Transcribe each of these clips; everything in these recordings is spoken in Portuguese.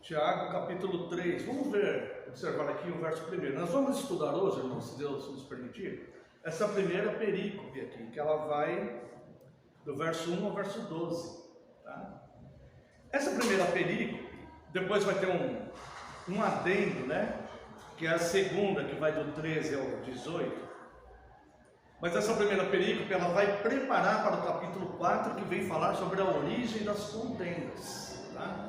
Tiago, capítulo 3. Vamos observar aqui o verso primeiro. Nós vamos estudar hoje, irmão, se Deus nos permitir, essa primeira perícope aqui, que ela vai do verso 1 ao verso 12. Tá? Essa primeira perícope, depois vai ter um adendo, né? Que é a segunda, que vai do 13 ao 18. Mas essa primeira perícope, ela vai preparar para o capítulo 4, que vem falar sobre a origem das contendas. Tá?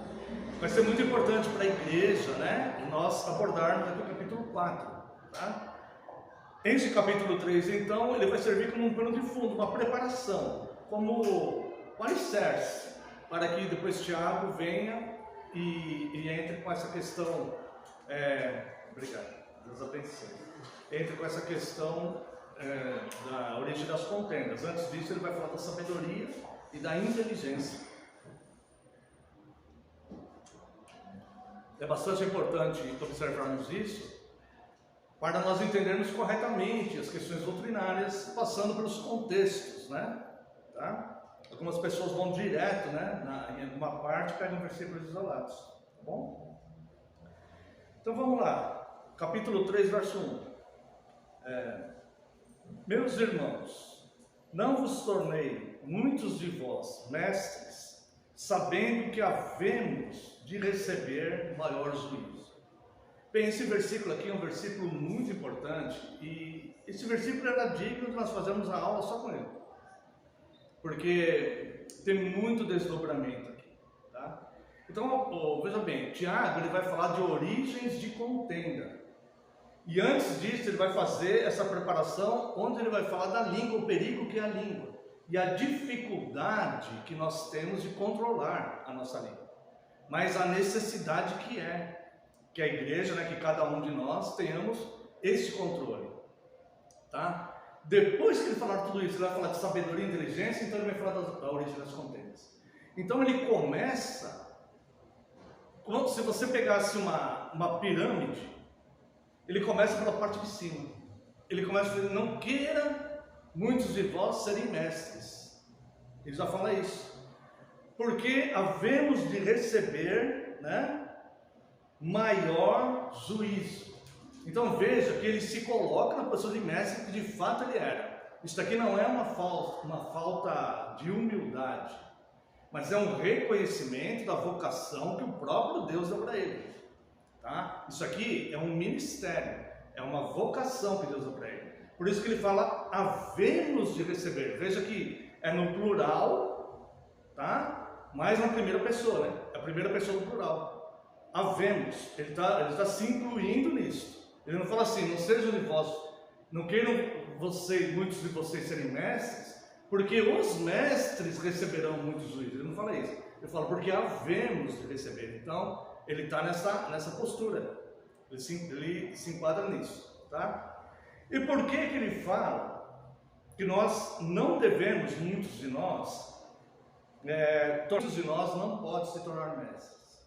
Vai ser muito importante para a igreja, né? Nós abordarmos aqui o capítulo 4. Tá? Esse capítulo 3, então, ele vai servir como um pano de fundo, uma preparação, como um alicerce, para que depois Tiago venha e entre com essa questão. Obrigado, Deus abençoe. Entre com essa questão da origem das contendas. Antes disso, ele vai falar da sabedoria e da inteligência. É bastante importante observarmos isso para nós entendermos corretamente as questões doutrinárias, passando pelos contextos, né? Tá? Algumas pessoas vão direto, né? Em alguma parte, pegam versículos isolados, tá bom? Então vamos lá, capítulo 3, verso 1. Meus irmãos, não vos tornei muitos de vós mestres, sabendo que havemos de receber maior juízo. Bem, esse versículo aqui é um versículo muito importante e esse versículo era digno de nós fazermos a aula só com ele, porque tem muito desdobramento aqui, tá? Então, veja bem, Tiago ele vai falar de origens de contenda e antes disso ele vai fazer essa preparação onde ele vai falar da língua, o perigo que é a língua e a dificuldade que nós temos de controlar a nossa língua. Mas a necessidade que a igreja, né, que cada um de nós tenhamos esse controle, tá? Depois que ele falar tudo isso, ele vai falar de sabedoria e inteligência, então ele vai falar da origem das contendas. Então ele começa, como se você pegasse uma pirâmide, ele começa pela parte de cima. Ele começa dizendo, não queira muitos de vós serem mestres. Ele já fala isso. Porque havemos de receber, né, maior juízo. Então veja que ele se coloca na posição de mestre que de fato ele era. Isso aqui não é uma falta de humildade, mas é um reconhecimento da vocação que o próprio Deus deu para ele. Tá? Isso aqui é um ministério, é uma vocação que Deus deu para ele. Por isso que ele fala, havemos de receber. Veja que é no plural, tá? Mas na primeira pessoa, né? É a primeira pessoa no plural. Havemos. Ele está se incluindo nisso. Ele não fala assim, não sejam de vós, não queiram muitos de vocês serem mestres, porque os mestres receberão muito juízo. Ele não fala isso. Ele fala, porque havemos de receber. Então, ele está nessa postura. Ele se enquadra nisso, tá? E por que ele fala que nós não devemos, muitos de nós não podem se tornar mestres?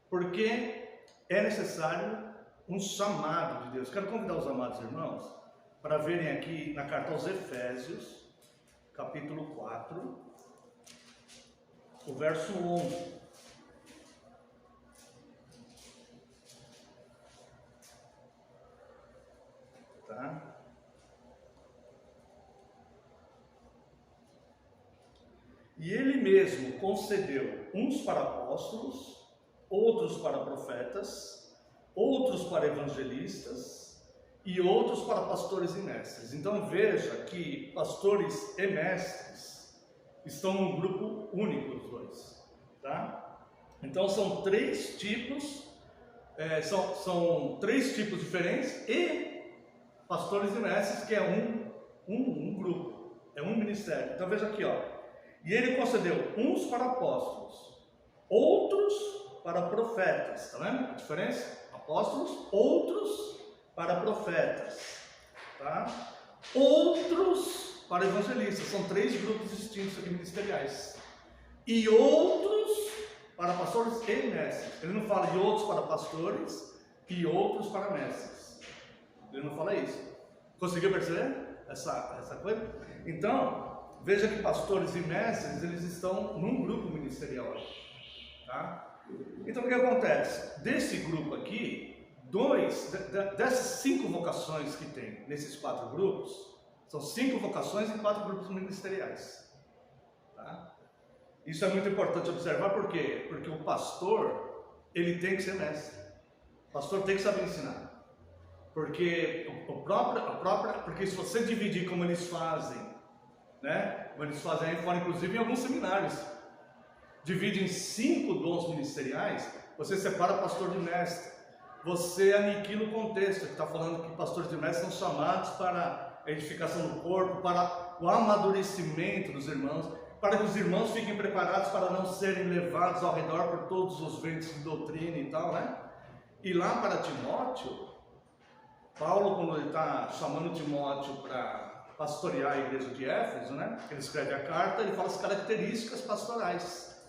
Porque é necessário um chamado de Deus. Quero convidar os amados irmãos para verem aqui na carta aos Efésios, capítulo 4, o verso 11. Tá? E ele mesmo concedeu uns para apóstolos, outros para profetas, outros para evangelistas e outros para pastores e mestres. Então veja que pastores e mestres estão num grupo único, os dois, tá? Então são três tipos, são três tipos diferentes e pastores e mestres, que é um grupo, é um ministério. Então veja aqui, ó. E ele concedeu uns para apóstolos, outros para profetas. Tá vendo a diferença? Apóstolos, outros para profetas, tá? Outros para evangelistas. São três grupos distintos aqui ministeriais. E outros para pastores e mestres. Ele não fala de outros para pastores e outros para mestres. Ele não fala isso. Conseguiu perceber essa coisa? Então, veja que pastores e mestres, eles estão num grupo ministerial, tá? Então o que acontece? Desse grupo aqui, dessas 5 vocações que tem nesses 4 grupos, são 5 vocações e 4 grupos ministeriais. Tá? Isso é muito importante observar, por quê? Porque o pastor, ele tem que ser mestre. O pastor tem que saber ensinar. Porque porque se você dividir como eles fazem, né? Como eles fazem aí fora, inclusive em alguns seminários, divide em 5 dons ministeriais, você separa pastor de mestre. Você aniquila o contexto, que está falando que pastores de mestre são chamados para a edificação do corpo, para o amadurecimento dos irmãos, para que os irmãos fiquem preparados para não serem levados ao redor por todos os ventos de doutrina e tal, né? E lá para Timóteo, Paulo, quando ele está chamando Timóteo para pastorear a igreja de Éfeso, né? Ele escreve a carta, ele fala as características pastorais.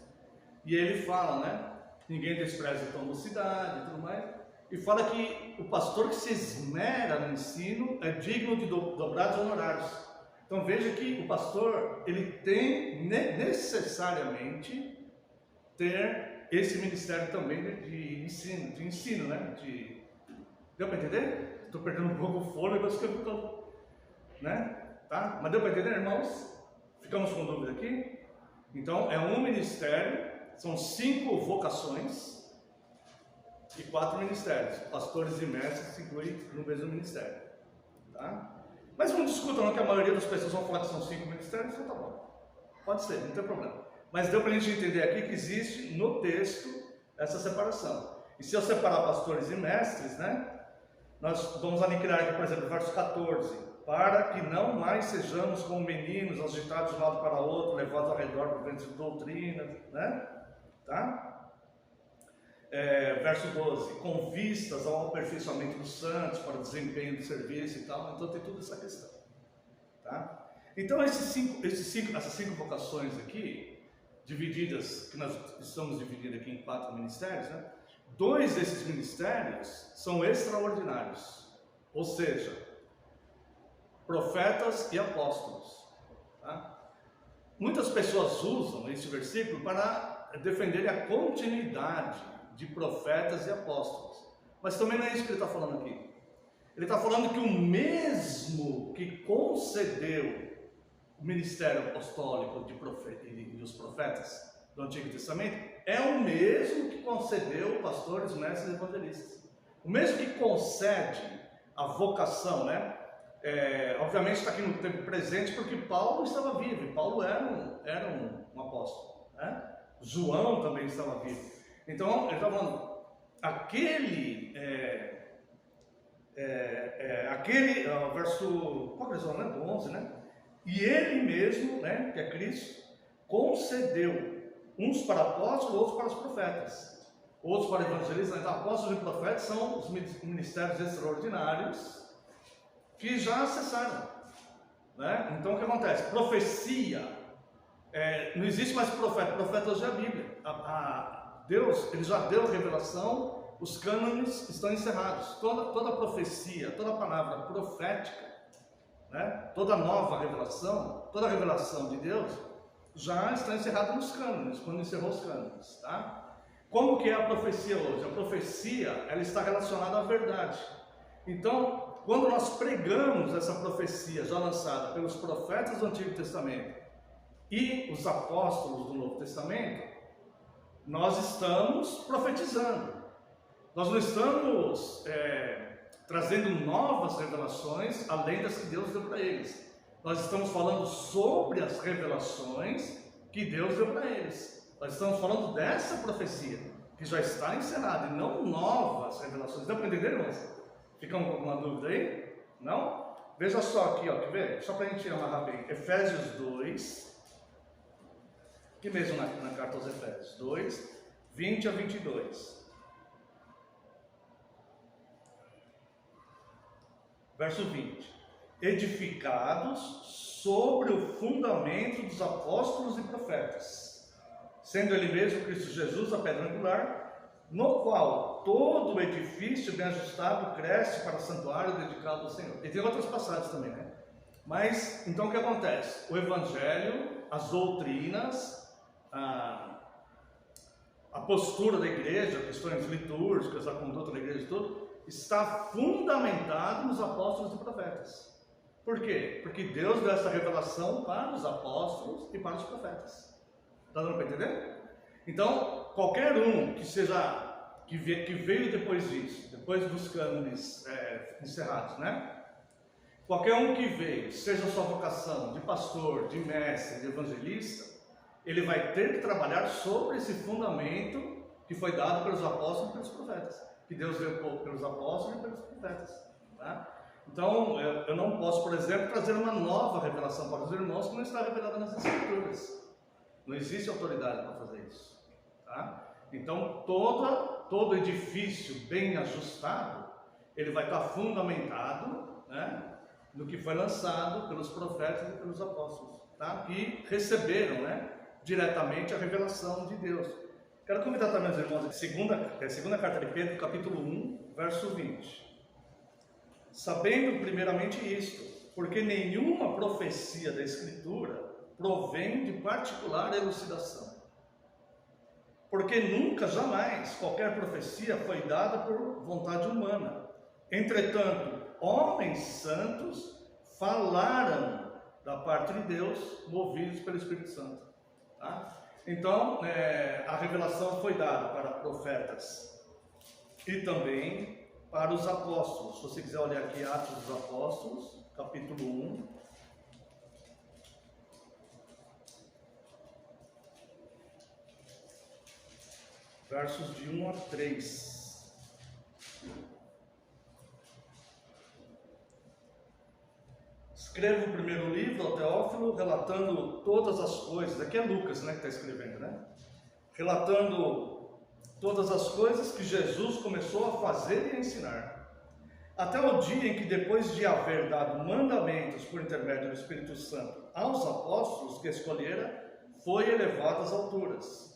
E ele fala, né? Ninguém despreza a tua mocidade e tudo mais. E fala que o pastor que se esmera no ensino é digno de dobrados honorários. Então veja que o pastor, ele tem necessariamente ter esse ministério também de ensino, né? Deu para entender? Estou perdendo um pouco o fôlego, mas que eu estou, né? Tá? Mas deu para entender, irmãos? Ficamos com dúvida aqui? Então é um ministério, são 5 vocações e 4 ministérios. Pastores e mestres se incluem no mesmo ministério. Tá? Mas não discutam não, que a maioria das pessoas vão falar que são 5 ministérios, então tá bom. Pode ser, não tem problema. Mas deu para a gente entender aqui que existe no texto essa separação. E se eu separar pastores e mestres, né? Nós vamos aniquilar aqui, por exemplo, o verso 14. Para que não mais sejamos como meninos, agitados de um lado para outro, levados ao redor por ventos de doutrina, né? Tá? Verso 12. Com vistas ao aperfeiçoamento dos santos, para o desempenho do serviço e tal. Então tem toda essa questão. Tá? Então essas 5 vocações aqui, divididas, que nós estamos dividindo aqui em 4 ministérios, né? 2 desses ministérios são extraordinários, ou seja, profetas e apóstolos. Tá? Muitas pessoas usam esse versículo para defender a continuidade de profetas e apóstolos, mas também não é isso que ele está falando aqui. Ele está falando que o mesmo que concedeu o ministério apostólico e dos profetas do Antigo Testamento é o mesmo que concedeu pastores, mestres e evangelistas. O mesmo que concede a vocação, né? Obviamente está aqui no tempo presente porque Paulo estava vivo, e Paulo era um apóstolo, né? João também estava vivo. Então ele está falando, verso, qual é o verso, né? Do 11, né? E ele mesmo, né, que é Cristo, concedeu uns para apóstolos, outros para os profetas, outros para evangelistas. Então, apóstolos e profetas são os ministérios extraordinários que já cessaram, né? Então o que acontece? Profecia, não existe mais profeta hoje é a Bíblia. Deus, ele já deu revelação, os cânones estão encerrados. Toda profecia, toda palavra profética, né? Toda nova revelação, toda revelação de Deus já está encerrada nos cânones, quando encerrou os cânones, tá? Como que é a profecia hoje? A profecia, ela está relacionada à verdade. Então, quando nós pregamos essa profecia já lançada pelos profetas do Antigo Testamento e os apóstolos do Novo Testamento, nós estamos profetizando. Nós não estamos trazendo novas revelações além das que Deus deu para eles. Nós estamos falando sobre as revelações que Deus deu para eles. Nós estamos falando dessa profecia que já está encerrada e não novas revelações. Deu para entender, irmãos? Ficamos com alguma dúvida aí? Não? Veja só aqui, ó, quer ver? Só para a gente amarrar bem. Efésios 2, aqui mesmo na carta aos Efésios 2, 20 a 22. Verso 20. Edificados sobre o fundamento dos apóstolos e profetas, sendo ele mesmo Cristo Jesus a pedra angular, no qual todo o edifício bem ajustado cresce para o santuário dedicado ao Senhor. E tem outras passagens também, né? Mas, então o que acontece? O Evangelho, as doutrinas, a postura da igreja, questões litúrgicas, a conduta da igreja e tudo, está fundamentado nos apóstolos e profetas. Por quê? Porque Deus deu essa revelação para os apóstolos e para os profetas. Está dando para entender? Então, qualquer um que veio depois disso, depois dos cânones encerrados, né? Qualquer um que veio, seja a sua vocação de pastor, de mestre, de evangelista, ele vai ter que trabalhar sobre esse fundamento que foi dado pelos apóstolos e pelos profetas. Que Deus deu pelos apóstolos e pelos profetas. Tá? Então, eu não posso, por exemplo, trazer uma nova revelação para os irmãos que não está revelada nas Escrituras. Não existe autoridade para fazer isso. Tá? Então, todo edifício bem ajustado, ele vai estar fundamentado, né, no que foi lançado pelos profetas e pelos apóstolos, tá? Que receberam, né, diretamente a revelação de Deus. Quero convidar também os irmãos a segunda carta de Pedro, capítulo 1, verso 20. Sabendo primeiramente isto, porque nenhuma profecia da Escritura provém de particular elucidação. Porque nunca, jamais, qualquer profecia foi dada por vontade humana. Entretanto, homens santos falaram da parte de Deus, movidos pelo Espírito Santo. Tá? Então, a revelação foi dada para profetas e também para os apóstolos. Se você quiser olhar aqui, Atos dos Apóstolos, capítulo 1. Versos de 1 a 3. Escreve o primeiro livro ao Teófilo, relatando todas as coisas. Aqui é Lucas, né, que está escrevendo, né? Relatando todas as coisas que Jesus começou a fazer e a ensinar. Até o dia em que, depois de haver dado mandamentos por intermédio do Espírito Santo aos apóstolos que escolhera, foi elevado às alturas.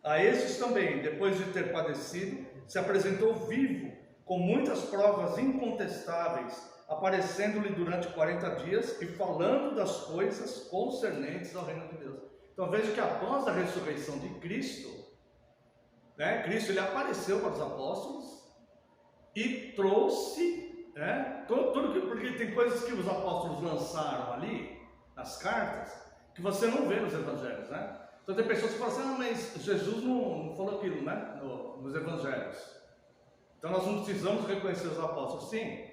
A estes também, depois de ter padecido, se apresentou vivo, com muitas provas incontestáveis, aparecendo-lhe durante 40 dias e falando das coisas concernentes ao reino de Deus. Então veja que após a ressurreição de Cristo, né, Cristo ele apareceu para os apóstolos e trouxe, né, porque tem coisas que os apóstolos lançaram ali, nas cartas, que você não vê nos evangelhos, né? Então tem pessoas que falam assim, mas Jesus não falou aquilo, né, nos evangelhos. Então nós não precisamos reconhecer os apóstolos. Sim,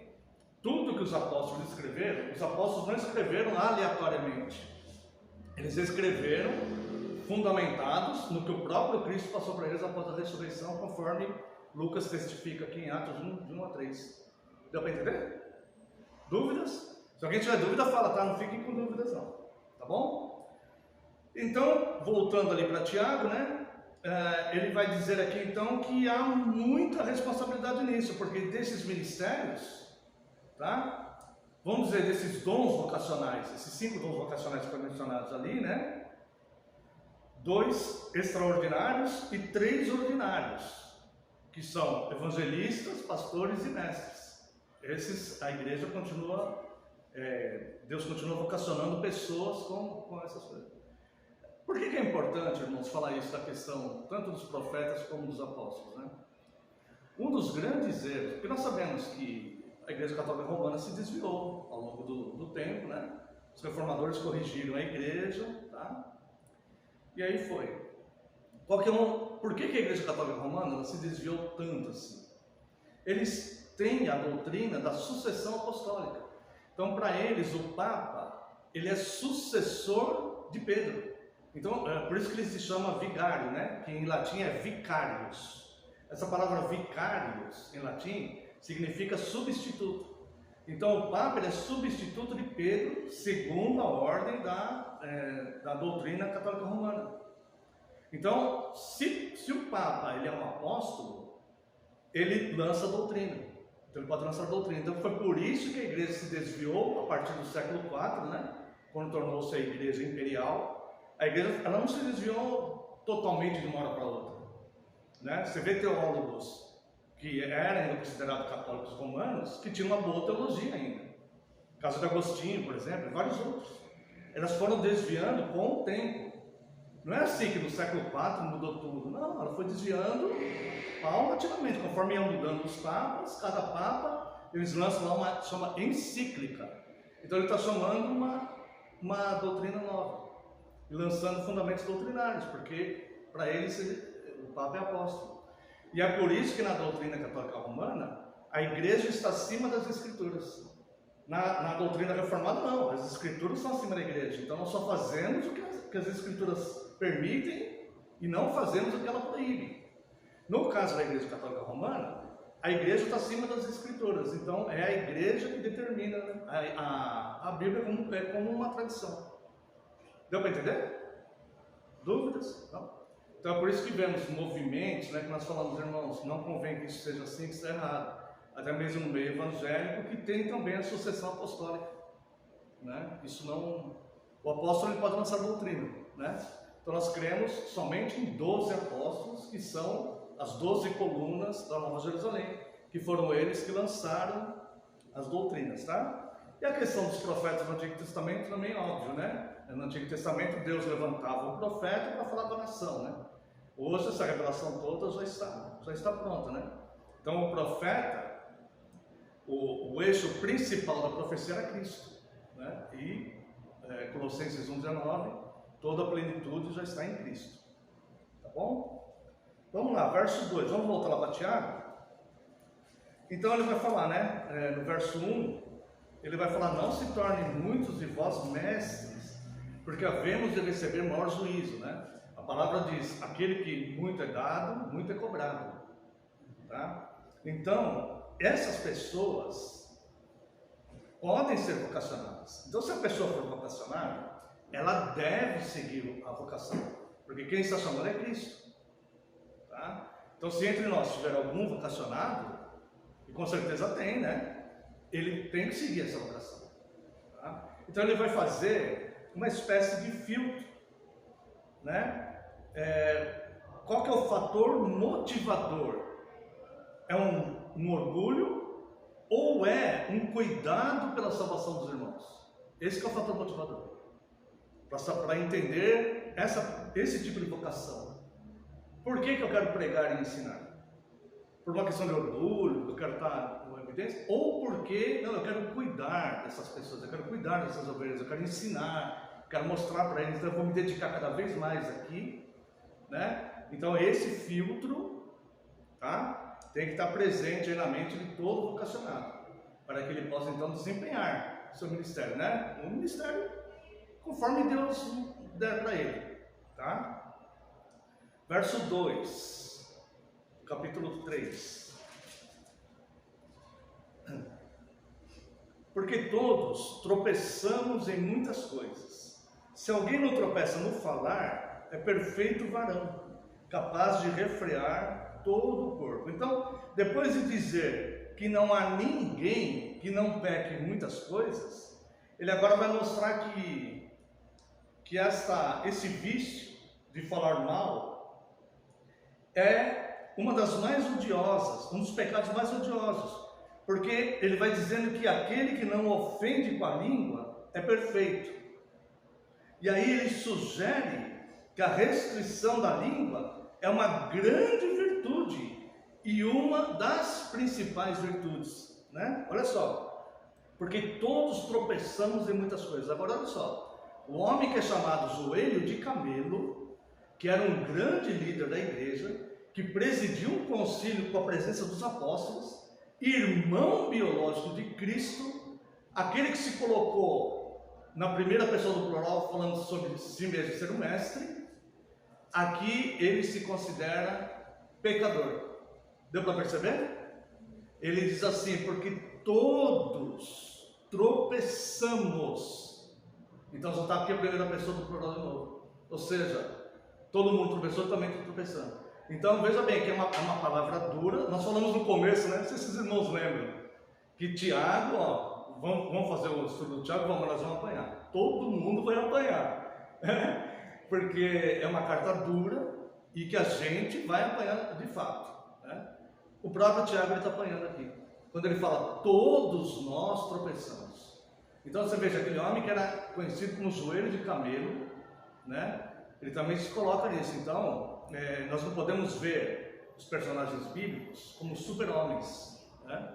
tudo que os apóstolos escreveram, os apóstolos não escreveram aleatoriamente. Eles escreveram fundamentados no que o próprio Cristo passou para eles após a ressurreição, conforme Lucas testifica aqui em Atos 1, de 1 a 3. Deu para entender? Dúvidas? Se alguém tiver dúvida, fala, tá? Não fiquem com dúvidas não. Tá bom? Então, voltando ali para Tiago, né? Ele vai dizer aqui então que há muita responsabilidade nisso, porque desses ministérios, tá? Vamos dizer, desses dons vocacionais, esses 5 dons vocacionais que foram mencionados ali, né? 2 extraordinários e 3 ordinários, que são evangelistas, pastores e mestres. Esses, a igreja continua, Deus continua vocacionando pessoas com essas coisas. Por que é importante, irmãos, falar isso da questão tanto dos profetas como dos apóstolos, né? Um dos grandes erros, porque nós sabemos que a Igreja Católica Romana se desviou ao longo do tempo, né? Os reformadores corrigiram a igreja, tá? E aí foi. Por que a Igreja Católica Romana ela se desviou tanto assim? Eles têm a doutrina da sucessão apostólica. Então, para eles, o Papa, ele é sucessor de Pedro. Então, por isso que ele se chama vigário, né? Que em latim é vicarius. Essa palavra vicarius, em latim, significa substituto. Então, o Papa ele é substituto de Pedro, segundo a ordem da doutrina católica romana. Então, se o Papa ele é um apóstolo, ele lança a doutrina. Então, ele pode lançar a doutrina. Então, foi por isso que a igreja se desviou a partir do século IV, né? Quando tornou-se a igreja imperial. A igreja ela não se desviou totalmente de uma hora para outra, né? Você vê teólogos que eram ainda considerados católicos romanos que tinham uma boa teologia ainda. O caso de Agostinho, por exemplo, e vários outros. Elas foram desviando com o tempo. Não é assim que no século IV mudou tudo. Não, ela foi desviando paulatinamente, conforme iam mudando os papas. Cada papa, eles lançam lá uma chama encíclica. Então ele está chamando uma doutrina nova e lançando fundamentos doutrinários, porque para eles o papa é apóstolo. E é por isso que na doutrina católica romana a igreja está acima das escrituras. Na doutrina reformada não, as escrituras estão acima da igreja. Então nós só fazemos o que as escrituras permitem e não fazemos o que ela proíbe. No caso da igreja católica romana, a igreja está acima das escrituras. Então é a igreja que determina, né? A Bíblia como uma tradição. Deu para entender? Dúvidas? Não? Então é por isso que vemos movimentos, né, que nós falamos, irmãos, não convém que isso seja assim, que isso é errado. Até mesmo no meio evangélico, que tem também a sucessão apostólica, né? Isso não... O apóstolo ele pode lançar doutrina, né? Então nós cremos somente em 12 apóstolos, que são as 12 colunas da Nova Jerusalém, que foram eles que lançaram as doutrinas, tá? E a questão dos profetas no Antigo Testamento também é óbvio, né? No Antigo Testamento Deus levantava um profeta para falar com a nação, né? Hoje essa revelação toda já está pronta, né? Então o profeta, o eixo principal da profecia era Cristo, né? E Colossenses 1,19, toda a plenitude já está em Cristo, tá bom? Vamos lá, verso 2, vamos voltar lá para Tiago. Então ele vai falar, né, no verso 1, ele vai falar: não se tornem muitos de vós mestres, porque havemos de receber maior juízo, né? A palavra diz: aquele que muito é dado, muito é cobrado, tá? Então essas pessoas podem ser vocacionadas. Então se a pessoa for vocacionada, ela deve seguir a vocação, porque quem está chamando é Cristo, tá? Então se entre nós tiver algum vocacionado, e com certeza tem, né? Ele tem que seguir essa vocação, tá? Então ele vai fazer uma espécie de filtro, né? Qual que é o fator motivador? É um orgulho ou é um cuidado pela salvação dos irmãos? Esse que é o fator motivador, para entender esse tipo de vocação. Por que eu quero pregar e ensinar? Por uma questão de orgulho, eu quero estar com evidência? Ou porque, não, eu quero cuidar dessas pessoas, eu quero cuidar dessas ovelhas, eu quero ensinar, eu quero mostrar para eles, então eu vou me dedicar cada vez mais aqui, né? Então esse filtro, tá? Tem que estar presente aí na mente de todo vocacionado, para que ele possa então desempenhar seu ministério, né? Um ministério conforme Deus der para ele, tá? Verso 2, capítulo 3. Porque todos tropeçamos em muitas coisas. Se alguém não tropeça no falar, é perfeito varão, capaz de refrear todo o corpo. Então, depois de dizer que não há ninguém que não peque em muitas coisas, ele agora vai mostrar que esse vício de falar mal é uma das mais odiosas, um dos pecados mais odiosos, porque ele vai dizendo que aquele que não ofende com a língua é perfeito. E aí ele sugere que a restrição da língua é uma grande virtude e uma das principais virtudes, né? Olha só, porque todos tropeçamos em muitas coisas. Agora olha só, o homem que é chamado Joelho de Camelo, que era um grande líder da igreja, que presidiu um concílio com a presença dos apóstolos, irmão biológico de Cristo, aquele que se colocou na primeira pessoa do plural, falando sobre si mesmo ser um mestre, aqui ele se considera pecador. Deu para perceber? Ele diz assim: porque todos tropeçamos. Então só está aqui a primeira pessoa do plural de novo. Ou seja, todo mundo tropeçou, também está tropeçando. Então veja bem que é uma palavra dura. Nós falamos no começo, né? Não sei se vocês irmãos lembram, que Tiago, ó, vamos fazer o estudo do Tiago, nós vamos apanhar. Todo mundo vai apanhar. Porque é uma carta dura e que a gente vai apanhar de fato, né? O próprio Tiago está apanhando aqui, quando ele fala: todos nós tropeçamos. Então você veja, aquele homem que era conhecido como Joelho de Camelo, né? Ele também se coloca nisso. Então, nós não podemos ver os personagens bíblicos como super-homens, né?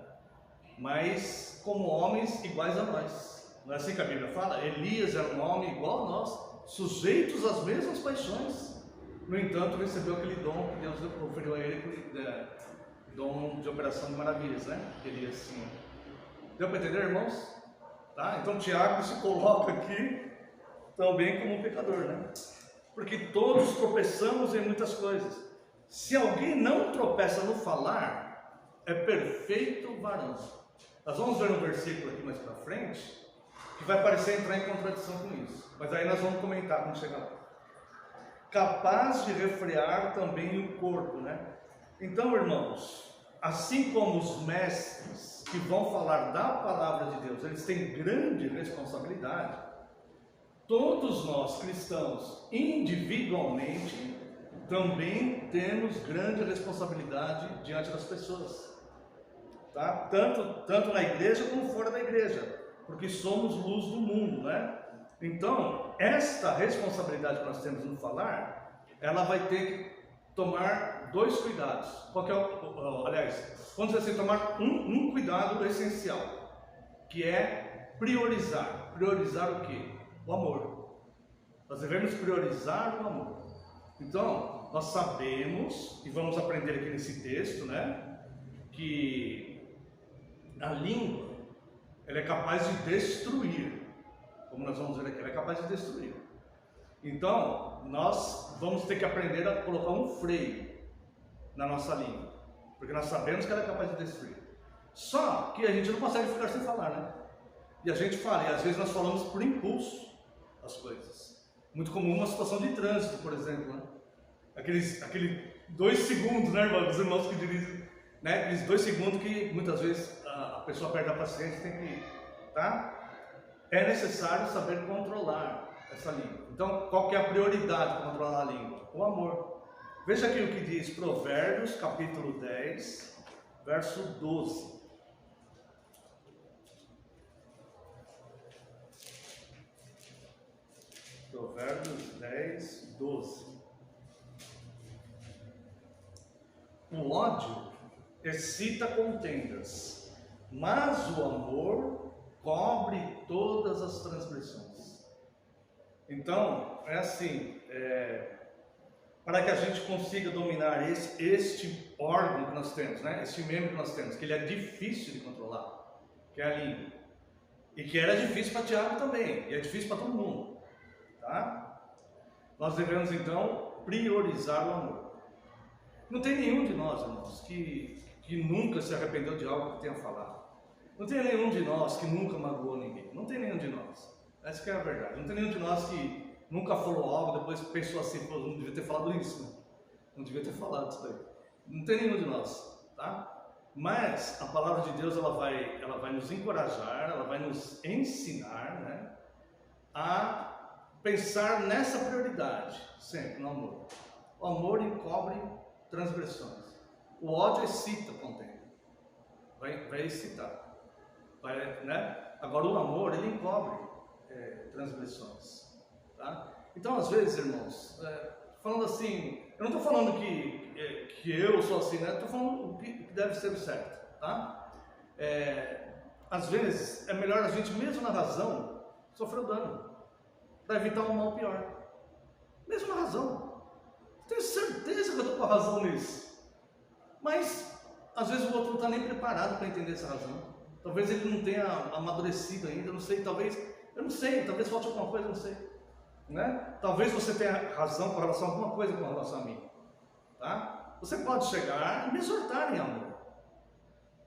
Mas como homens iguais a nós. Não é assim que a Bíblia fala? Elias era um homem igual a nós, sujeitos às mesmas paixões. No entanto, recebeu aquele dom que Deus conferiu a ele, dom de operação de maravilhas, né? Elias tinha. Deu para entender, irmãos? Tá? Então Tiago se coloca aqui também como um pecador, né? Porque todos tropeçamos em muitas coisas. Se alguém não tropeça no falar, é perfeito varão. Nós vamos ver um versículo aqui mais para frente, que vai parecer entrar em contradição com isso. Mas aí nós vamos comentar quando chegar lá. Capaz de refrear também o corpo, né? Então, irmãos, assim como os mestres que vão falar da palavra de Deus, eles têm grande responsabilidade, todos nós cristãos, individualmente, também temos grande responsabilidade diante das pessoas, tá? Tanto na igreja como fora da igreja, porque somos luz do mundo, né? Então, esta responsabilidade que nós temos no falar, ela vai ter que tomar dois cuidados. Qual que é aliás, vamos dizer assim, tomar um cuidado essencial, que é priorizar. Priorizar o quê? O amor. Nós devemos priorizar o amor. Então, nós sabemos, e vamos aprender aqui nesse texto, né, que a língua, ela é capaz de destruir. Como nós vamos ver aqui, ela é capaz de destruir. Então, nós vamos ter que aprender a colocar um freio na nossa língua, porque nós sabemos que ela é capaz de destruir. Só que a gente não consegue ficar sem falar, né? E a gente fala, e às vezes nós falamos por impulso as coisas. Muito comum uma situação de trânsito, por exemplo, né? Aquele 2 segundos, né, irmão? Os irmãos que dirigem, né? Aqueles 2 segundos que muitas vezes a pessoa perde a paciência, tem que, tá? É necessário saber controlar essa língua. Então, qual que é a prioridade para controlar a língua? O amor. Veja aqui o que diz Provérbios, capítulo 10, verso 12. Provérbios 10, 12. O ódio excita contendas, mas o amor cobre todas as transgressões. Então, é assim, para que a gente consiga dominar este órgão que nós temos, né? Este membro que nós temos, que ele é difícil de controlar, que é a língua. E que era difícil para Tiago também, e é difícil para todo mundo, tá? Nós devemos, então, priorizar o amor. Não tem nenhum de nós, irmãos, que nunca se arrependeu de algo que tenha falado. Não tem nenhum de nós que nunca magoou ninguém. Não tem nenhum de nós. Essa que é a verdade. Não tem nenhum de nós que nunca falou algo, depois pensou assim, pô, não devia ter falado isso, né? Não devia ter falado isso daí. Não tem nenhum de nós, tá? Mas a palavra de Deus, ela vai nos encorajar, ela vai nos ensinar, né, a pensar nessa prioridade, sempre no amor. O amor encobre transgressões. O ódio excita contenda. Vai excitar. Né? Agora o amor, ele encobre transgressões. Tá? Então, às vezes, irmãos, falando assim, eu não estou falando que eu sou assim, né? Estou falando o que deve ser o certo. Tá? Às vezes, é melhor a gente, mesmo na razão, sofrer o dano, para evitar um mal pior. Mesmo na razão. Tenho certeza que eu estou com a razão nisso. Mas, às vezes, o outro não está nem preparado para entender essa razão. Talvez ele não tenha amadurecido ainda, eu não sei, talvez falte alguma coisa, não sei. Né? Talvez você tenha razão com relação a alguma coisa com relação a mim. Tá? Você pode chegar e me exortar em amor.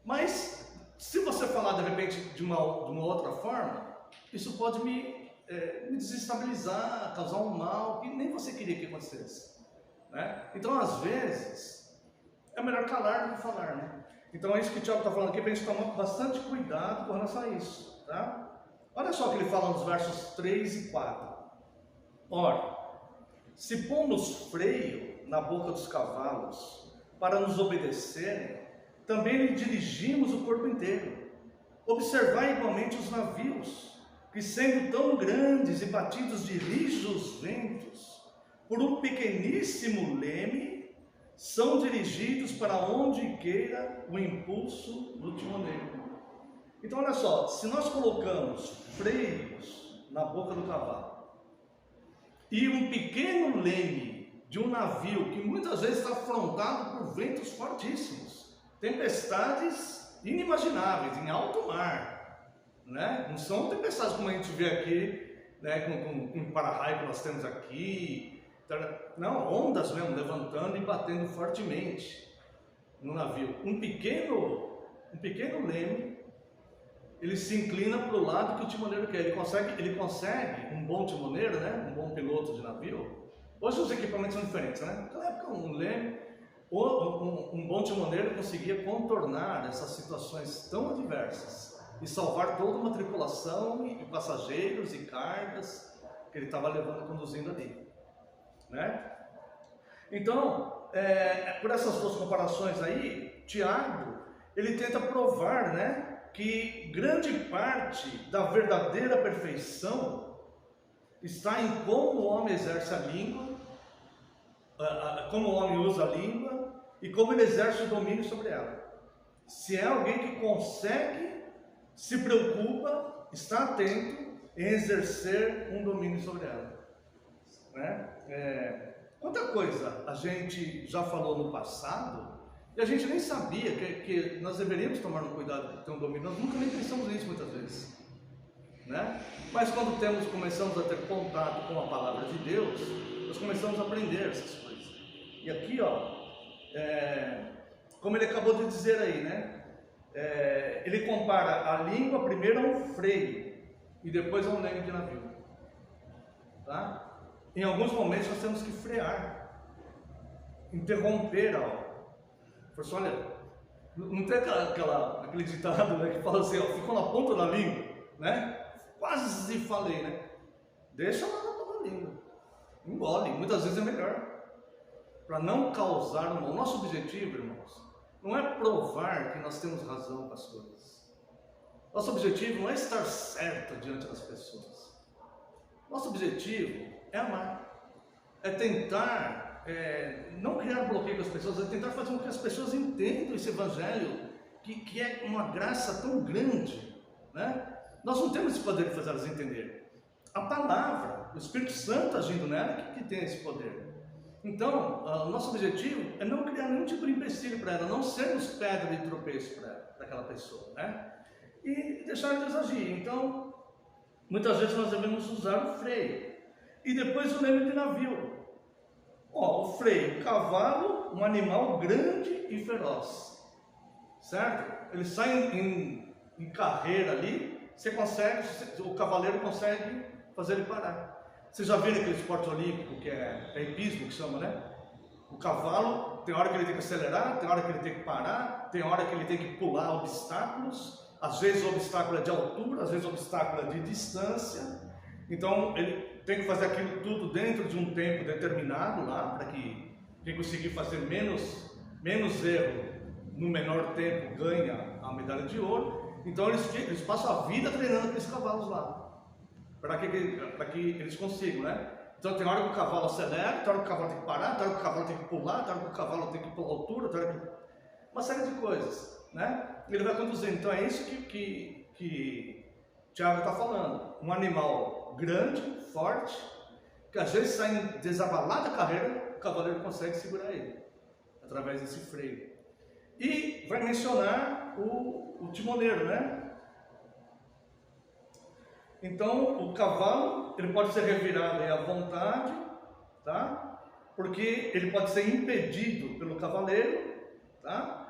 Mas, se você falar de repente de uma outra forma, isso pode me desestabilizar, causar um mal que nem você queria que acontecesse. Né? Então, às vezes, é melhor calar do que falar, né? Então é isso que o Tiago está falando aqui, para a gente tomar bastante cuidado com relação a isso, tá? Olha só o que ele fala nos versos 3 e 4. Ora, se pomos freio na boca dos cavalos para nos obedecerem, também lhe dirigimos o corpo inteiro. Observai igualmente os navios, que sendo tão grandes e batidos de rijos ventos, por um pequeníssimo leme, são dirigidos para onde queira o impulso do timoneiro. Então olha só, se nós colocamos freios na boca do cavalo e um pequeno leme de um navio que muitas vezes está afrontado por ventos fortíssimos, tempestades inimagináveis em alto mar, né? Não são tempestades como a gente vê aqui, né? com o para-raio que nós temos aqui, não, ondas mesmo levantando e batendo fortemente no navio. Um pequeno leme, ele se inclina para o lado que o timoneiro quer. Ele consegue, um bom timoneiro, né? Um bom piloto de navio. Hoje os equipamentos são diferentes, né? Naquela época um leme, um bom timoneiro conseguia contornar essas situações tão adversas e salvar toda uma tripulação e passageiros e cargas que ele estava levando, conduzindo ali, né? Então, por essas duas comparações aí, Tiago, ele tenta provar, né, que grande parte da verdadeira perfeição está em como o homem exerce a língua, como o homem usa a língua e como ele exerce o domínio sobre ela. Se é alguém que consegue, se preocupa, está atento em exercer um domínio sobre ela, né? Quanta coisa a gente já falou no passado e a gente nem sabia que nós deveríamos tomar um cuidado de ter um domínio. Nós nunca nem pensamos nisso muitas vezes, né? Mas quando começamos a ter contato com a palavra de Deus, nós começamos a aprender essas coisas. E aqui, ó, como ele acabou de dizer aí, né? Ele compara a língua primeiro a um freio e depois a um leme de navio, tá? Em alguns momentos nós temos que frear, interromper a obra. Professor, olha, não tem aquele ditado, né, que fala assim, ó, ficou na ponta da língua, né? Quase falei, né? Deixa lá na ponta da língua, engole, muitas vezes é melhor, para não causar mal. O nosso objetivo, irmãos, não é provar que nós temos razão com as coisas. Nosso objetivo não é estar certo diante das pessoas. Nosso objetivo é amar, é tentar não criar bloqueio com as pessoas, é tentar fazer com que as pessoas entendam esse evangelho, que é uma graça tão grande, né? Nós não temos esse poder de fazer elas entenderem. A palavra, o Espírito Santo agindo nela, que tem esse poder. Então, o nosso objetivo é não criar nenhum tipo de empecilho para ela, não sermos pedra de tropeço para aquela pessoa, né? E deixar eles agir. Então, muitas vezes nós devemos usar o freio e depois o leme de navio. O freio, o cavalo, um animal grande e feroz, certo? Ele sai em carreira ali, o cavaleiro consegue fazer ele parar. Vocês já viram aquele esporte olímpico que é hipismo, que chama, né? O cavalo, tem hora que ele tem que acelerar, tem hora que ele tem que parar, tem hora que ele tem que pular obstáculos. Às vezes o obstáculo é de altura, às vezes o obstáculo é de distância. Então ele tem que fazer aquilo tudo dentro de um tempo determinado lá, para que quem conseguir fazer menos erro no menor tempo ganha a medalha de ouro. Então eles passam a vida treinando aqueles cavalos lá, para que eles consigam, né? Então tem hora que o cavalo acelera, tem hora que o cavalo tem que parar, tem hora que o cavalo tem que pular, tem hora que o cavalo tem que pular altura, tem hora que... uma série de coisas, né? Ele vai conduzindo. Então é isso que Tiago está falando. Um animal grande, forte, que às vezes sai desabalado da carreira, o cavaleiro consegue segurar ele através desse freio. E vai mencionar o timoneiro, né? Então o cavalo, ele pode ser revirado aí à vontade, tá? Porque ele pode ser impedido pelo cavaleiro, tá?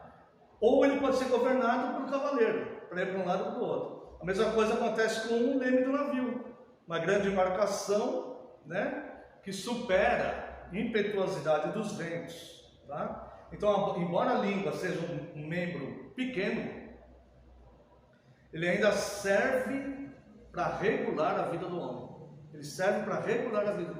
Ou ele pode ser governado pelo cavaleiro, para ir para um lado ou para o outro. A mesma coisa acontece com o leme do navio, uma grande embarcação, né, que supera a impetuosidade dos ventos, tá? Então, embora a língua seja um membro pequeno, ele ainda serve para regular a vida do homem. Ele serve para regular a vida.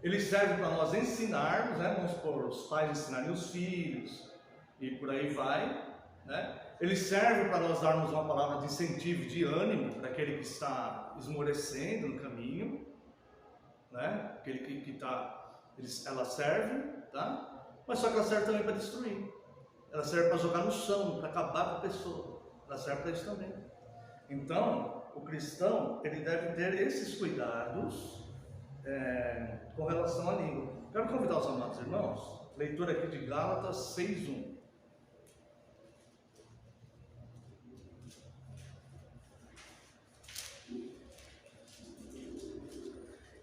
Ele serve para nós ensinarmos, né? Vamos supor, os pais ensinarem os filhos e por aí vai, né? Ele serve para nós darmos uma palavra de incentivo, de ânimo para aquele que está esmorecendo no caminho, né? Aquele que está Ela serve, tá? Mas só que ela serve também para destruir. Ela serve para jogar no chão, para acabar com a pessoa. Ela serve para isso também. Então, o cristão, ele deve ter esses cuidados com relação à língua. Quero convidar os amados irmãos, leitura aqui de Gálatas 6:1.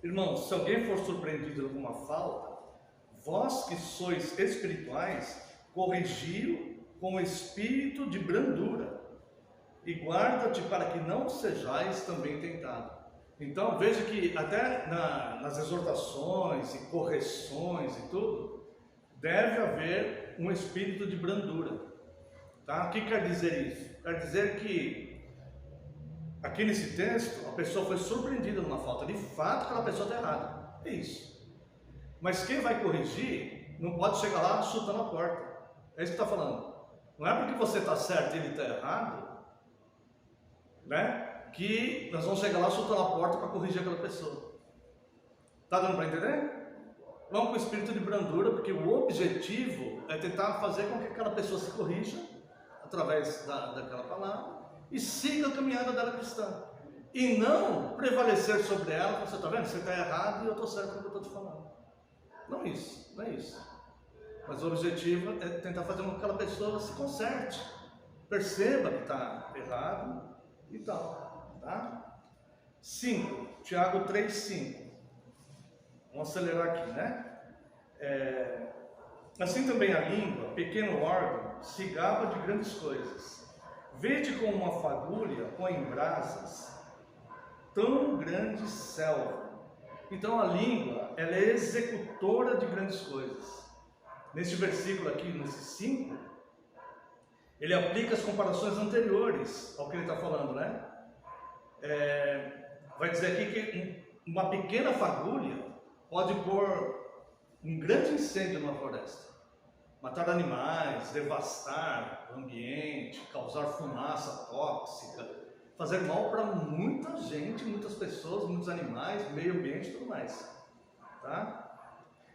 Irmãos, se alguém for surpreendido em alguma falta, vós que sois espirituais, corrigi-o com espírito de brandura, e guarda-te para que não sejais também tentado. Então veja que até nas exortações e correções e tudo, deve haver um espírito de brandura. Tá? O que quer dizer isso? Quer dizer que aqui nesse texto a pessoa foi surpreendida numa falta, de fato aquela pessoa está errada, é isso. Mas quem vai corrigir não pode chegar lá chutando a porta. É isso que está falando. Não é porque você está certo e ele está errado, né, que nós vamos chegar lá chutando a porta para corrigir aquela pessoa. Está dando para entender? Vamos com o espírito de brandura, porque o objetivo é tentar fazer com que aquela pessoa se corrija através daquela palavra e siga a caminhada dela cristã. E não prevalecer sobre ela, você está vendo? Você está errado e eu estou certo com o que eu estou te falando. Não é isso, não é isso. Mas o objetivo é tentar fazer com que aquela pessoa se conserte, perceba que está errado e tal, tá? 5, Tiago 3:5. Vamos acelerar aqui, né? Assim também a língua, pequeno órgão, se gaba de grandes coisas. Vede como uma fagulha põe em brasas tão grande selva. Então a língua, ela é executora de grandes coisas. Neste versículo aqui, nesse 5, ele aplica as comparações anteriores ao que ele está falando, né? Vai dizer aqui que uma pequena fagulha pode pôr um grande incêndio numa floresta, matar animais, devastar o ambiente, causar fumaça tóxica, fazer mal para muita gente, muitas pessoas, muitos animais, meio ambiente e tudo mais, tá?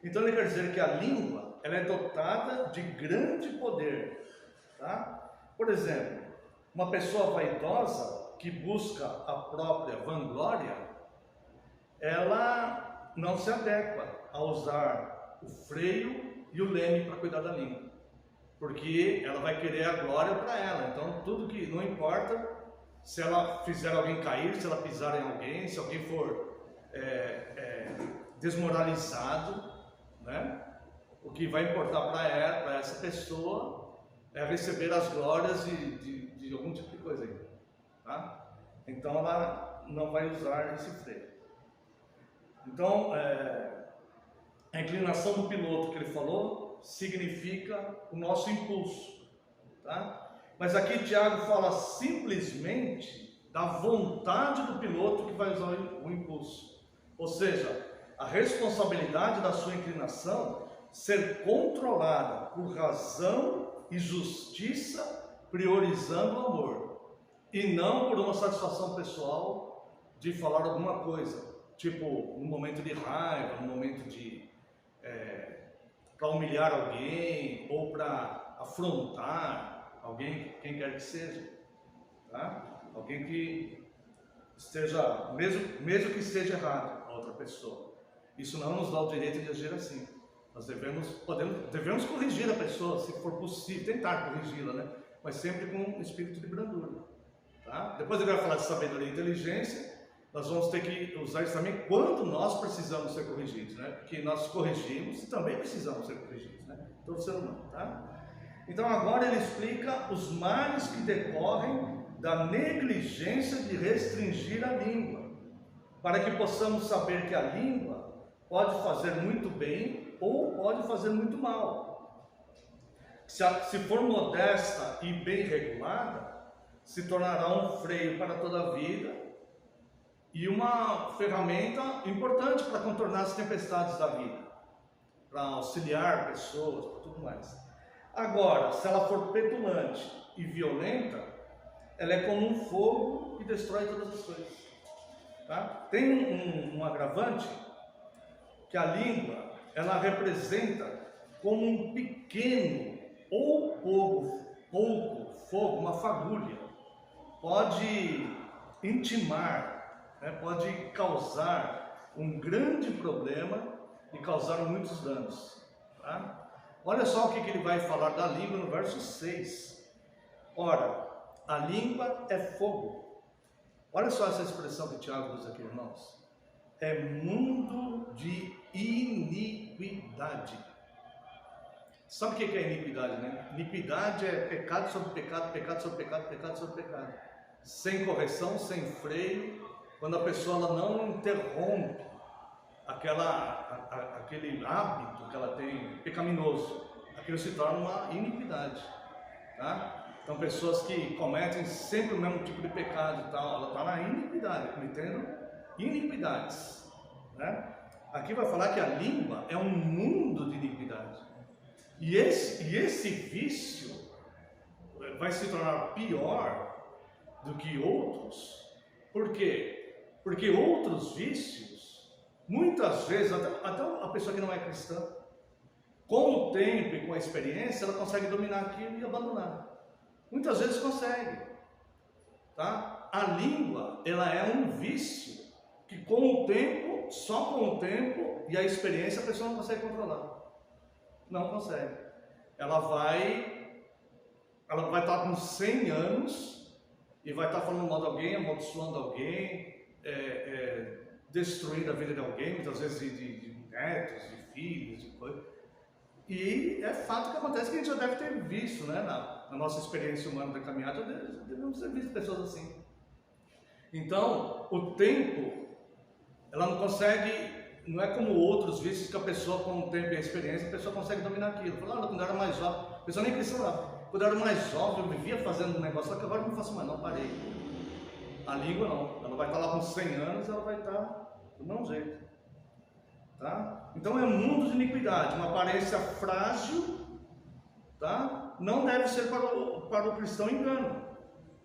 Então ele quer dizer que a língua, ela é dotada de grande poder, tá? Por exemplo, uma pessoa vaidosa que busca a própria vanglória, ela não se adequa a usar o freio e o leme para cuidar da língua, porque ela vai querer a glória para ela. Então tudo que não importa se ela fizer alguém cair, se ela pisar em alguém, se alguém for desmoralizado, né? O que vai importar para ela, para essa pessoa, é receber as glórias de algum tipo de coisa aí, tá? Então ela não vai usar esse freio. Então a inclinação do piloto que ele falou significa o nosso impulso, tá? Mas aqui Tiago fala simplesmente da vontade do piloto que vai usar o impulso, ou seja, a responsabilidade da sua inclinação ser controlada por razão e justiça, priorizando o amor, e não por uma satisfação pessoal de falar alguma coisa, tipo no momento de raiva, no momento de para humilhar alguém ou para afrontar alguém, quem quer que seja, tá? Alguém que esteja, mesmo que esteja errado a outra pessoa, isso não nos dá o direito de agir assim. Nós devemos corrigir a pessoa, se for possível, tentar corrigi-la, né? Mas sempre com um espírito de brandura, tá? Depois ele vai falar de sabedoria e inteligência. Nós vamos ter que usar isso também quando nós precisamos ser corrigidos, né? Porque nós corrigimos e também precisamos ser corrigidos, né? Todo ser humano, tá? Então agora ele explica os males que decorrem da negligência de restringir a língua, para que possamos saber que a língua pode fazer muito bem ou pode fazer muito mal. Se for modesta e bem regulada, se tornará um freio para toda a vida e uma ferramenta importante para contornar as tempestades da vida, para auxiliar pessoas, para tudo mais. Agora, se ela for petulante e violenta, ela é como um fogo que destrói todas as coisas, tá? Tem um agravante, que a língua, ela representa como um pequeno ou pouco fogo, uma fagulha. Pode intimar, né? Pode causar um grande problema e causar muitos danos. Tá? Olha só o que ele vai falar da língua no verso 6. Ora, a língua é fogo. Olha só essa expressão que Tiago usa aqui, irmãos. É mundo de iniquidade. Sabe o que é iniquidade, né? Iniquidade é pecado sobre pecado, pecado sobre pecado, pecado sobre pecado. Sem correção, sem freio, quando a pessoa ela não interrompe aquele hábito que ela tem pecaminoso, aquilo se torna uma iniquidade. Tá? Então, pessoas que cometem sempre o mesmo tipo de pecado e tal, ela está na iniquidade, cometendo iniquidades. Né? Aqui vai falar que a língua é um mundo de iniquidade. E esse vício vai se tornar pior do que outros. Por quê? Porque outros vícios, muitas vezes, até a pessoa que não é cristã, com o tempo e com a experiência, ela consegue dominar aquilo e abandonar. Muitas vezes consegue. Tá? A língua, ela é um vício que com o tempo, só com o tempo e a experiência, a pessoa não consegue controlar. Não consegue. Ela vai estar com 100 anos e vai estar falando mal de alguém, amaldiçoando alguém, destruindo a vida de alguém, muitas vezes de netos, de filhos, de coisa. E é fato que acontece que a gente já deve ter visto, né, na nossa experiência humana da caminhada, devemos ter visto pessoas assim. Então, o tempo, ela não consegue. Não é como outros vícios que a pessoa, com o tempo e a experiência, a pessoa consegue dominar aquilo. Fala, quando eu era mais jovem, a pessoa nem precisa lá. Quando eu era mais jovem, eu vivia fazendo um negócio, só que agora eu não faço mais, não, parei. A língua não, ela vai estar lá com 100 anos, ela vai estar do mesmo jeito. Tá? Então é um mundo de iniquidade, uma aparência frágil, tá? Não deve ser para o cristão engano,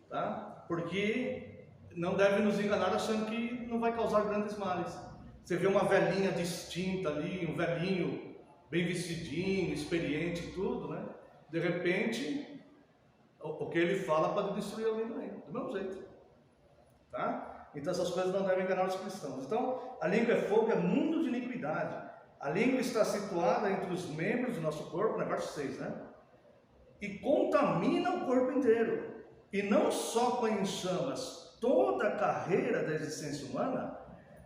tá? Porque não deve nos enganar achando que não vai causar grandes males. Você vê uma velhinha distinta ali, um velhinho bem vestidinho, experiente e tudo, né? De repente, o que ele fala pode destruir alguém também, do mesmo jeito. Tá? Então essas coisas não devem enganar os cristãos. Então, a língua é fogo, é mundo de iniquidade. A língua está situada entre os membros do nosso corpo, no verso 6, né? E contamina o corpo inteiro. E não só põe em chamas toda a carreira da existência humana,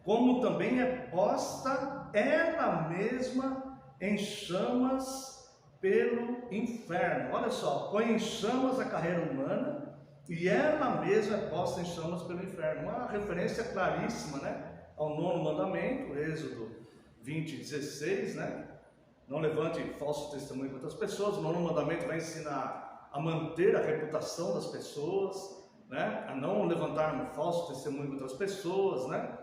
como também é posta ela mesma em chamas pelo inferno. Olha só, põe em chamas a carreira humana e ela mesma é posta em chamas pelo inferno. Uma referência claríssima, né, ao 9º mandamento, Êxodo 20:16, né? Não levante falso testemunho contra as pessoas. O 9º mandamento vai ensinar a manter a reputação das pessoas, né? A não levantar um falso testemunho contra as pessoas, né?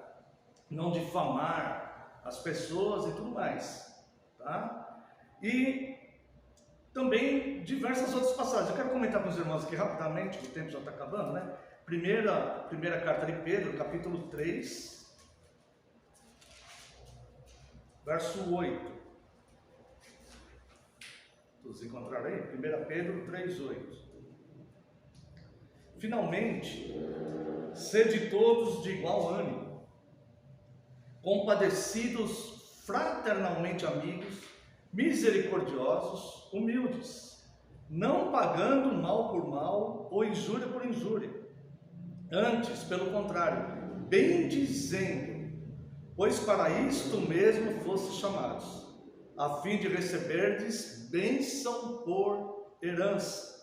Não difamar as pessoas e tudo mais, tá? E também diversas outras passagens. Eu quero comentar com os irmãos aqui rapidamente, o tempo já está acabando, né? Primeira carta de Pedro, capítulo 3, verso 8. Todos encontraram aí? 1 Pedro 3:8. Finalmente, sede todos de igual ânimo, compadecidos, fraternalmente amigos, misericordiosos, humildes, não pagando mal por mal ou injúria por injúria. Antes, pelo contrário, bendizendo, pois para isto mesmo foste chamados, a fim de receberdes bênção por herança.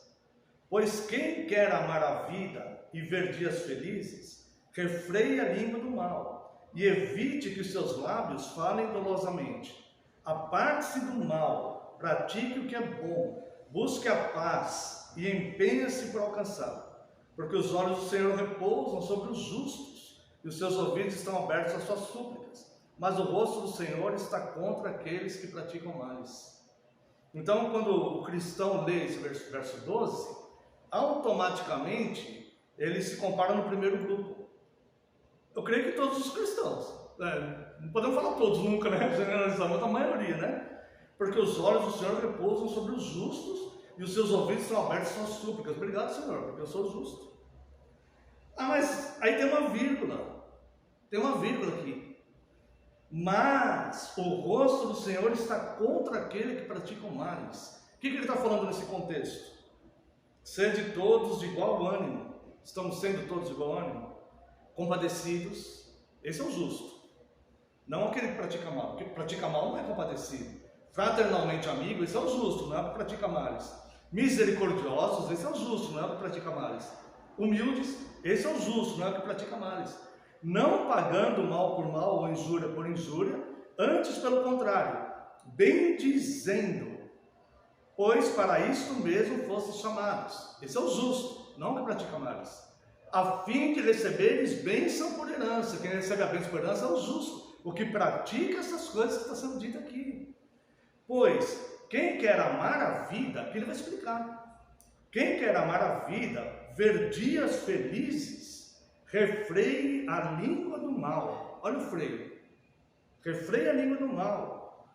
Pois quem quer amar a vida e ver dias felizes, refreie a língua do mal, e evite que os seus lábios falem dolosamente. Aparte-se do mal, pratique o que é bom, busque a paz e empenhe-se para alcançá-la. Porque os olhos do Senhor repousam sobre os justos, e os seus ouvidos estão abertos às suas súplicas. Mas o rosto do Senhor está contra aqueles que praticam males. Então, quando o cristão lê esse verso 12, automaticamente ele se compara no primeiro grupo. Eu creio que todos os cristãos, né? Não podemos falar todos nunca, né? Generalizar, mas a maioria, né? Porque os olhos do Senhor repousam sobre os justos e os seus ouvidos estão abertos às suas súplicas. Obrigado, Senhor, porque eu sou justo. Ah, mas aí tem uma vírgula. Tem uma vírgula aqui. Mas o rosto do Senhor está contra aquele que pratica males. O que ele está falando nesse contexto? Sede todos de igual ânimo. Estamos sendo todos de igual ânimo? Compadecidos. Esse é o justo. Não aquele que pratica mal. Porque pratica mal não é compadecido. Fraternalmente amigo, esse é o justo, não é o que pratica males. Misericordiosos, esse é o justo, não é o que pratica males. Humildes, esse é o justo, não é o que pratica males. Não pagando mal por mal ou injúria por injúria, antes pelo contrário, bendizendo, pois para isto mesmo fostes chamados. Esse é o justo, não o que pratica males. A fim de receberes bênção por herança. Quem recebe a bênção por herança é o justo, o que pratica essas coisas que está sendo dito aqui. Pois quem quer amar a vida, aqui ele vai explicar. Quem quer amar a vida, ver dias felizes, refreie a língua do mal. Olha o freio. Refreie a língua do mal.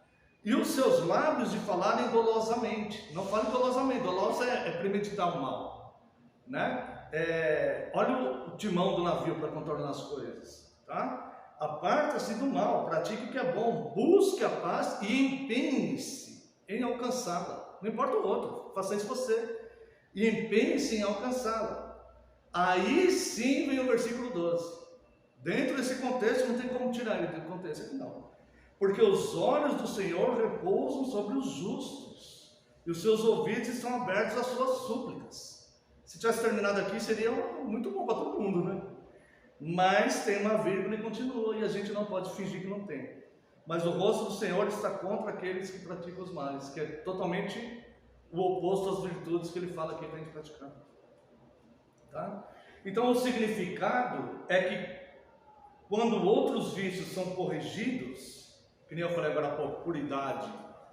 E os seus lábios de falarem dolosamente. Não fale dolosamente. Dolosa é premeditar o mal, né? Olha o timão do navio para contornar as coisas, tá? Aparta-se do mal, pratique o que é bom, busque a paz e empenhe-se em alcançá-la. Não importa o outro, faça isso você. E empenhe-se em alcançá-la. Aí sim vem o versículo 12. Dentro desse contexto, não tem como tirar ele do contexto aqui não. Porque os olhos do Senhor repousam sobre os justos, e os seus ouvidos estão abertos às suas súplicas. Se tivesse terminado aqui, seria muito bom para todo mundo, né? Mas tem uma vírgula e continua, e a gente não pode fingir que não tem. Mas o rosto do Senhor está contra aqueles que praticam os males, que é totalmente o oposto às virtudes que ele fala aqui para a gente praticar. Tá? Então o significado é que quando outros vícios são corrigidos, que nem eu falei agora há pouco, por idade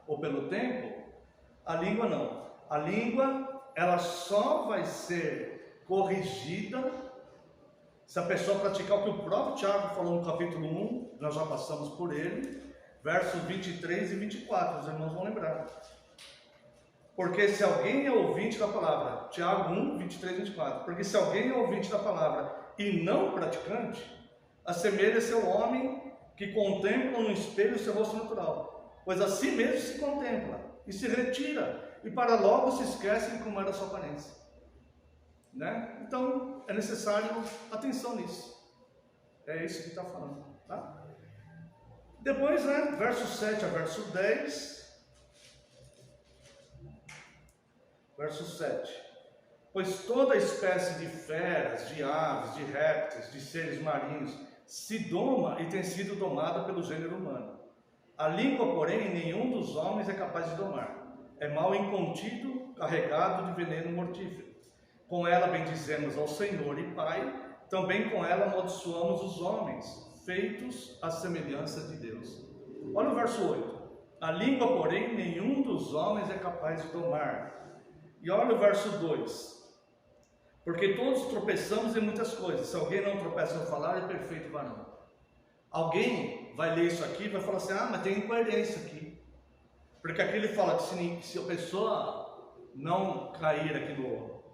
ou pelo tempo, a língua não. A língua, ela só vai ser corrigida se a pessoa praticar o que o próprio Tiago falou no capítulo 1, nós já passamos por ele, versos 23 e 24, os irmãos vão lembrar. Porque se alguém é ouvinte da palavra, Tiago 1, 23 e 24, porque se alguém é ouvinte da palavra e não praticante, assemelha-se ao homem que contempla no espelho o seu rosto natural, pois a si mesmo se contempla e se retira, e para logo se esquece de como era a sua aparência. Né? Então é necessário atenção nisso. É isso que está falando. Tá? Depois, né, verso 7 a verso 10. Verso 7. Pois toda espécie de feras, de aves, de répteis, de seres marinhos se doma e tem sido domada pelo gênero humano. A língua, porém, nenhum dos homens é capaz de domar. É mal incontido, carregado de veneno mortífero. Com ela bendizemos ao Senhor e Pai, também com ela amaldiçoamos os homens, feitos à semelhança de Deus. Olha o verso 8. A língua, porém, nenhum dos homens é capaz de domar. E olha o verso 2. Porque todos tropeçamos em muitas coisas. Se alguém não tropeça no falar, é perfeito varão. Alguém vai ler isso aqui e vai falar assim, mas tem incoerência aqui. Porque aqui ele fala que se a pessoa não cair aqui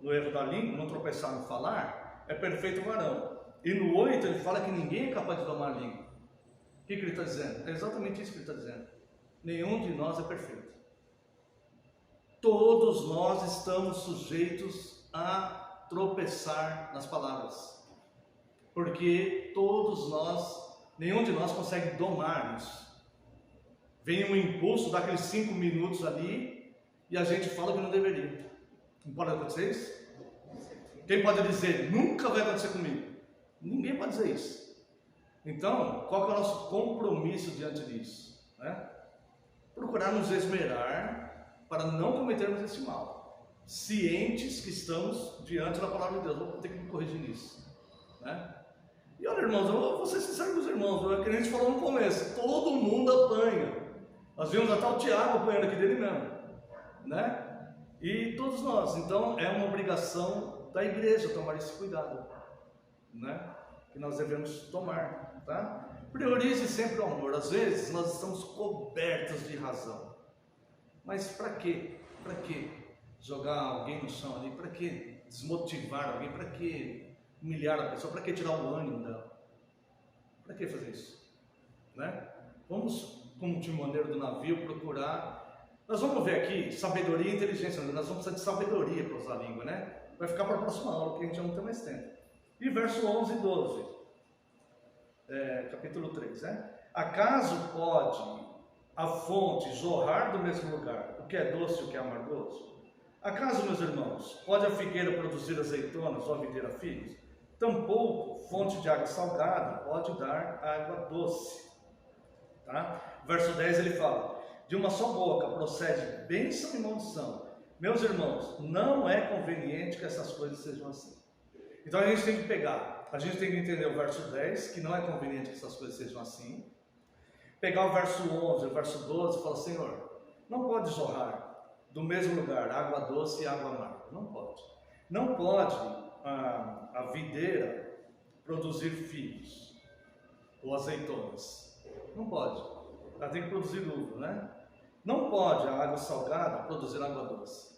no erro da língua, não tropeçar no falar, é perfeito varão. E no 8 ele fala que ninguém é capaz de domar a língua. O que ele está dizendo? É exatamente isso que ele está dizendo. Nenhum de nós é perfeito. Todos nós estamos sujeitos a tropeçar nas palavras. Porque todos nós, nenhum de nós consegue domar isso. Vem um impulso, dá aqueles 5 minutos ali, e a gente fala que não deveria. Não pode acontecer isso? Quem pode dizer, nunca vai acontecer comigo? Ninguém pode dizer isso. Então, qual que é o nosso compromisso diante disso? Né? Procurar nos esmerar para não cometermos esse mal. Cientes que estamos diante da palavra de Deus. Vou ter que me corrigir nisso. Né? E olha, irmãos, eu vou ser sincero com os irmãos, que a gente falou no começo, todo mundo apanha. Nós vimos até o Tiago apanhando aqui dele mesmo. Né? E todos nós. Então, é uma obrigação da igreja tomar esse cuidado. Né? Que nós devemos tomar. Tá? Priorize sempre o amor. Às vezes nós estamos cobertos de razão. Mas para quê? Para quê jogar alguém no chão ali? Para quê desmotivar alguém? Para quê humilhar a pessoa? Para quê tirar o ânimo dela? Para que fazer isso? Né? Vamos, como timoneiro do navio, procurar. Nós vamos ver aqui sabedoria e inteligência. Nós vamos precisar de sabedoria para usar a língua, né? Vai ficar para a próxima aula, que a gente já não tem mais tempo. E verso 11 e 12, capítulo 3, né? Acaso pode a fonte jorrar do mesmo lugar o que é doce e o que é amargoso? Acaso, meus irmãos, pode a figueira produzir azeitonas ou a videira figos? Tampouco fonte de água salgada pode dar água doce. Tá? Verso 10 ele fala: de uma só boca procede bênção e maldição. Meus irmãos, não é conveniente que essas coisas sejam assim. Então a gente tem que pegar, a gente tem que entender o verso 10, que não é conveniente que essas coisas sejam assim. Pegar o verso 11, o verso 12 e falar: Senhor, não pode jorrar do mesmo lugar água doce e água amarga. Não pode. Não pode a videira produzir figos ou azeitonas. Não pode. Ela tem que produzir uva, né? Não pode a água salgada produzir água doce.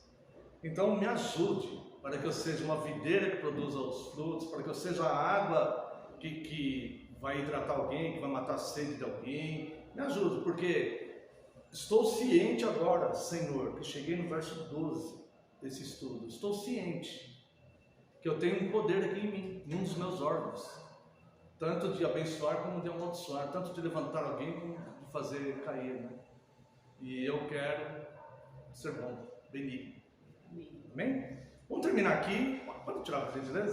Então me ajude para que eu seja uma videira que produza os frutos, para que eu seja a água que vai hidratar alguém, que vai matar a sede de alguém. Me ajude, porque estou ciente agora, Senhor, que cheguei no verso 12 desse estudo. Estou ciente que eu tenho um poder aqui em mim, em um dos meus órgãos, tanto de abençoar como de amaldiçoar, tanto de levantar alguém como de fazer cair, né? E eu quero ser bom, benigno. Amém? Vamos terminar aqui. Pode tirar a gentileza?